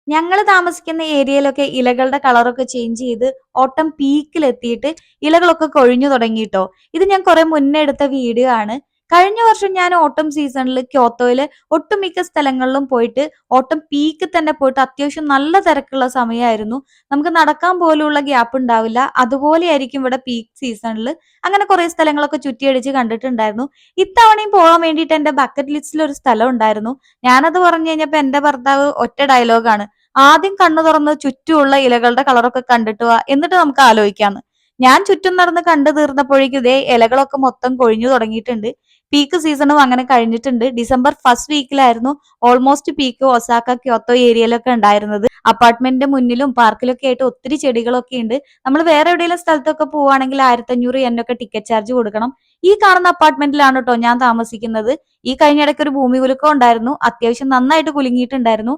ഞങ്ങൾ താമസിക്കുന്ന ഏരിയയിലൊക്കെ ഇലകളുടെ കളറൊക്കെ ചേഞ്ച് ചെയ്ത് ഓട്ടം പീക്കിലെത്തിയിട്ട് ഇലകളൊക്കെ കൊഴിഞ്ഞു തുടങ്ങിയിട്ടോ. ഇത് ഞാൻ കുറെ മുന്നേ എടുത്ത വീഡിയോ ആണ്. കഴിഞ്ഞ വർഷം ഞാൻ ഓട്ടം സീസണിൽ ക്യോത്തോയിലെ ഒട്ടുമിക്ക സ്ഥലങ്ങളിലും പോയിട്ട് ഓട്ടം പീക്ക് തന്നെ പോയിട്ട് അത്യാവശ്യം നല്ല തിരക്കുള്ള സമയമായിരുന്നു. നമുക്ക് നടക്കാൻ പോലുള്ള ഗ്യാപ്പ് ഉണ്ടാവില്ല. അതുപോലെയായിരിക്കും ഇവിടെ പീക്ക് സീസണിൽ. അങ്ങനെ കുറെ സ്ഥലങ്ങളൊക്കെ ചുറ്റിയടിച്ച് കണ്ടിട്ടുണ്ടായിരുന്നു. ഇത്തവണയും പോകാൻ വേണ്ടിയിട്ട് എന്റെ ബക്കറ്റ് ലിസ്റ്റിൽ ഒരു സ്ഥലം ഉണ്ടായിരുന്നു. ഞാനത് പറഞ്ഞു കഴിഞ്ഞപ്പോ എന്റെ ഭർത്താവ് ഒറ്റ ഡയലോഗാണ്: ആദ്യം കണ്ണു തുറന്ന് ചുറ്റുമുള്ള ഇലകളുടെ കളറൊക്കെ കണ്ടിട്ട് വാ, എന്നിട്ട് നമുക്ക് ആലോചിക്കാന്ന്. ഞാൻ ചുറ്റും നടന്ന് കണ്ടു തീർന്നപ്പോഴേക്കും ഇതേ ഇലകളൊക്കെ മൊത്തം കൊഴിഞ്ഞു തുടങ്ങിയിട്ടുണ്ട്. പീക്ക് സീസണും അങ്ങനെ കഴിഞ്ഞിട്ടുണ്ട്. ഡിസംബർ ഫസ്റ്റ് വീക്കിലായിരുന്നു ഓൾമോസ്റ്റ് പീക്ക് ഒസാക്ക ക്യോട്ടോ ഏരിയയിലൊക്കെ ഉണ്ടായിരുന്നത്. അപ്പാർട്ട്മെന്റിന്റെ മുന്നിലും പാർക്കിലൊക്കെ ആയിട്ട് ഒത്തിരി ചെടികളൊക്കെ ഉണ്ട്. നമ്മൾ വേറെ എവിടെയെങ്കിലും സ്ഥലത്തൊക്കെ പോവുകയാണെങ്കിൽ 1500 yen ഒക്കെ ടിക്കറ്റ് ചാർജ് കൊടുക്കണം. ഈ കാണുന്ന അപ്പാർട്ട്മെന്റിലാണ് കേട്ടോ ഞാൻ താമസിക്കുന്നത്. ഈ കഴിഞ്ഞ ഇടയ്ക്ക് ഒരു ഭൂമി കുലുക്കം ഉണ്ടായിരുന്നു. അത്യാവശ്യം നന്നായിട്ട് കുലുങ്ങിയിട്ടുണ്ടായിരുന്നു.